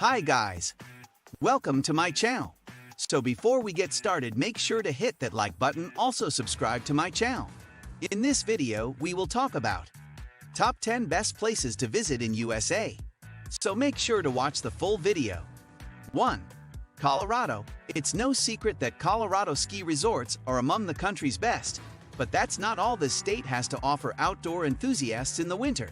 Hi guys! Welcome to my channel. So before we get started, make sure to hit that like button, also subscribe to my channel. In this video, we will talk about top 10 best places to visit in USA. So make sure to watch the full video. 1. Colorado. It's no secret that Colorado ski resorts are among the country's best, but that's not all this state has to offer outdoor enthusiasts in the winter.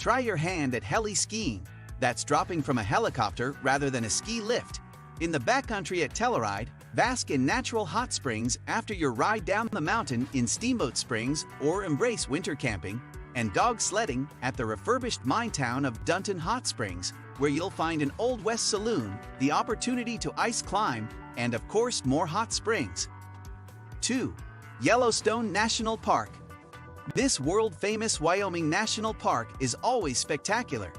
Try your hand at heli skiing. That's dropping from a helicopter rather than a ski lift. In the backcountry at Telluride, bask in natural hot springs after your ride down the mountain in Steamboat Springs, or embrace winter camping and dog sledding at the refurbished mine town of Dunton Hot Springs, where you'll find an Old West saloon, the opportunity to ice climb, and of course more hot springs. 2. Yellowstone National Park. This world-famous Wyoming National Park is always spectacular,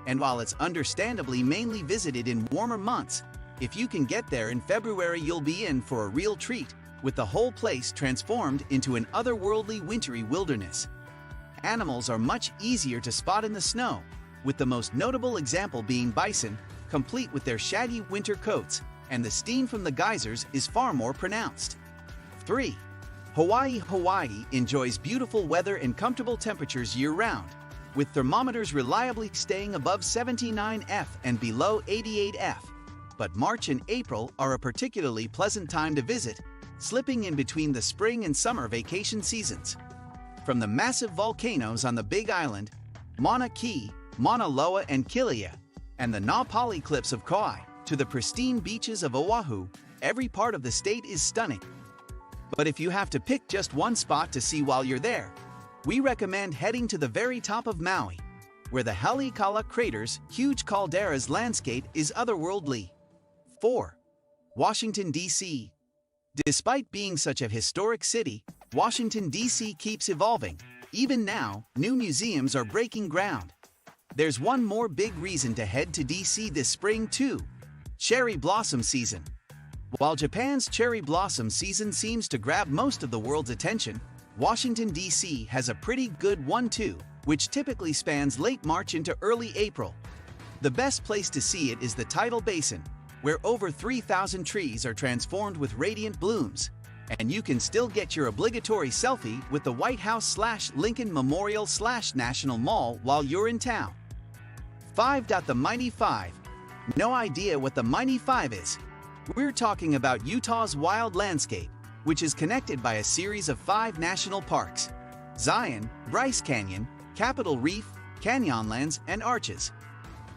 and while it's understandably mainly visited in warmer months, if you can get there in February, you'll be in for a real treat, with the whole place transformed into an otherworldly wintry wilderness. Animals are much easier to spot in the snow, with the most notable example being bison, complete with their shaggy winter coats, and the steam from the geysers is far more pronounced. 3. Hawaii. Hawaii enjoys beautiful weather and comfortable temperatures year-round, with thermometers reliably staying above 79°F and below 88°F. But March and April are a particularly pleasant time to visit, slipping in between the spring and summer vacation seasons. From the massive volcanoes on the Big Island, Mauna Kea, Mauna Loa and Kilauea, and the Na Pali cliffs of Kauai, to the pristine beaches of Oahu, every part of the state is stunning. But if you have to pick just one spot to see while you're there, we recommend heading to the very top of Maui, where the Haleakala crater's huge caldera's landscape is otherworldly. 4. Washington, D.C. Despite being such a historic city, Washington, D.C. keeps evolving. Even now, new museums are breaking ground. There's one more big reason to head to D.C. this spring too: cherry blossom season. While Japan's cherry blossom season seems to grab most of the world's attention, Washington, D.C. has a pretty good one too, which typically spans late March into early April. The best place to see it is the Tidal Basin, where over 3,000 trees are transformed with radiant blooms, and you can still get your obligatory selfie with the White House/Lincoln Memorial/National Mall while you're in town. 5. The Mighty Five. No idea what the Mighty Five is? We're talking about Utah's wild landscape, which is connected by a series of 5 national parks: Zion, Bryce Canyon, Capitol Reef, Canyonlands, and Arches.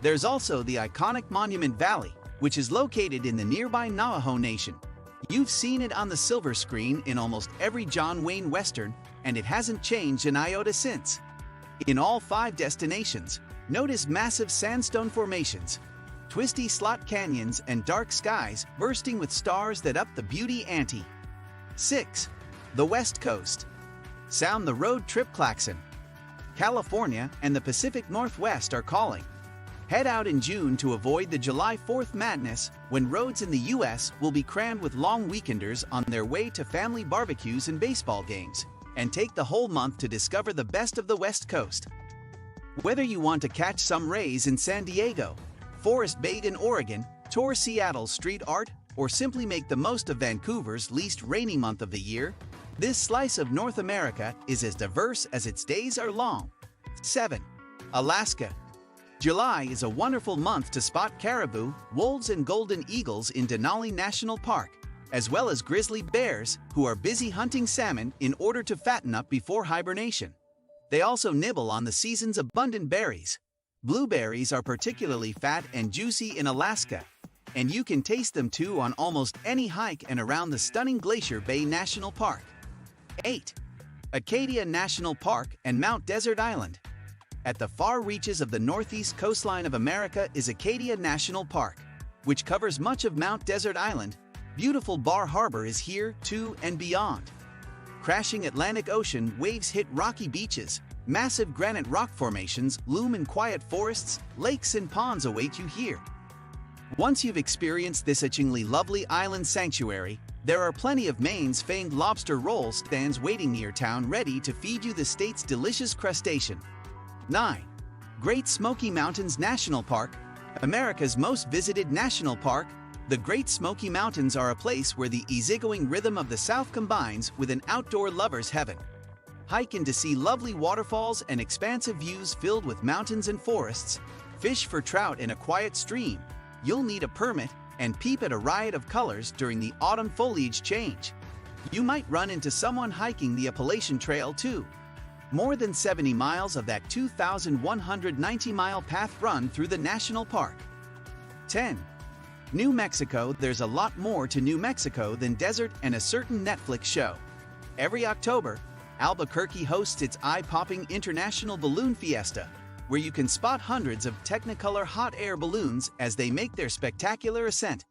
There's also the iconic Monument Valley, which is located in the nearby Navajo Nation. You've seen it on the silver screen in almost every John Wayne Western, and it hasn't changed an iota since. In all 5 destinations, notice massive sandstone formations, twisty slot canyons, and dark skies bursting with stars that up the beauty ante. 6. The West Coast. Sound the road trip klaxon. California and the Pacific Northwest are calling. Head out in June to avoid the July 4th madness, when roads in the U.S. will be crammed with long weekenders on their way to family barbecues and baseball games, and take the whole month to discover the best of the West Coast. Whether you want to catch some rays in San Diego, Forest Bait in Oregon, tour Seattle's street art, or simply make the most of Vancouver's least rainy month of the year, this slice of North America is as diverse as its days are long. 7. Alaska. July is a wonderful month to spot caribou, wolves, and golden eagles in Denali National Park, as well as grizzly bears, who are busy hunting salmon in order to fatten up before hibernation. They also nibble on the season's abundant berries. Blueberries are particularly fat and juicy in Alaska, and you can taste them too on almost any hike and around the stunning Glacier Bay National Park. 8. Acadia National Park and Mount Desert Island. At the far reaches of the northeast coastline of America is Acadia National Park, which covers much of Mount Desert Island. Beautiful Bar Harbor is here too, and beyond. Crashing Atlantic Ocean waves hit rocky beaches, massive granite rock formations loom in quiet forests, lakes and ponds await you here. Once you've experienced this itchingly lovely island sanctuary, there are plenty of Maine's famed lobster roll stands waiting near town, ready to feed you the state's delicious crustacean. 9. Great Smoky Mountains National Park. America's most visited national park, the Great Smoky Mountains are a place where the easygoing rhythm of the South combines with an outdoor lover's heaven. Hike in to see lovely waterfalls and expansive views filled with mountains and forests, fish for trout in a quiet stream, you'll need a permit, and peep at a riot of colors during the autumn foliage change. You might run into someone hiking the Appalachian Trail too. More than 70 miles of that 2,190-mile path run through the national park. 10. New Mexico. There's a lot more to New Mexico than desert and a certain Netflix show. Every October, Albuquerque hosts its eye-popping International Balloon Fiesta, where you can spot hundreds of Technicolor hot air balloons as they make their spectacular ascent.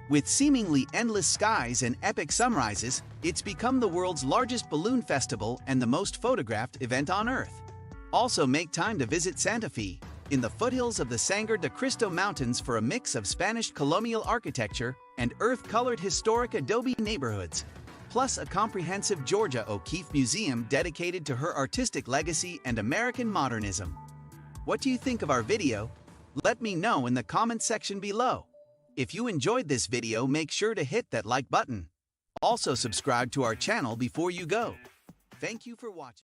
With seemingly endless skies and epic sunrises, it's become the world's largest balloon festival and the most photographed event on Earth. Also make time to visit Santa Fe, in the foothills of the Sangre de Cristo Mountains for a mix of Spanish colonial architecture and earth-colored historic adobe neighborhoods, plus a comprehensive Georgia O'Keeffe Museum dedicated to her artistic legacy and American modernism. What do you think of our video? Let me know in the comment section below. If you enjoyed this video, make sure to hit that like button. Also subscribe to our channel before you go. Thank you for watching.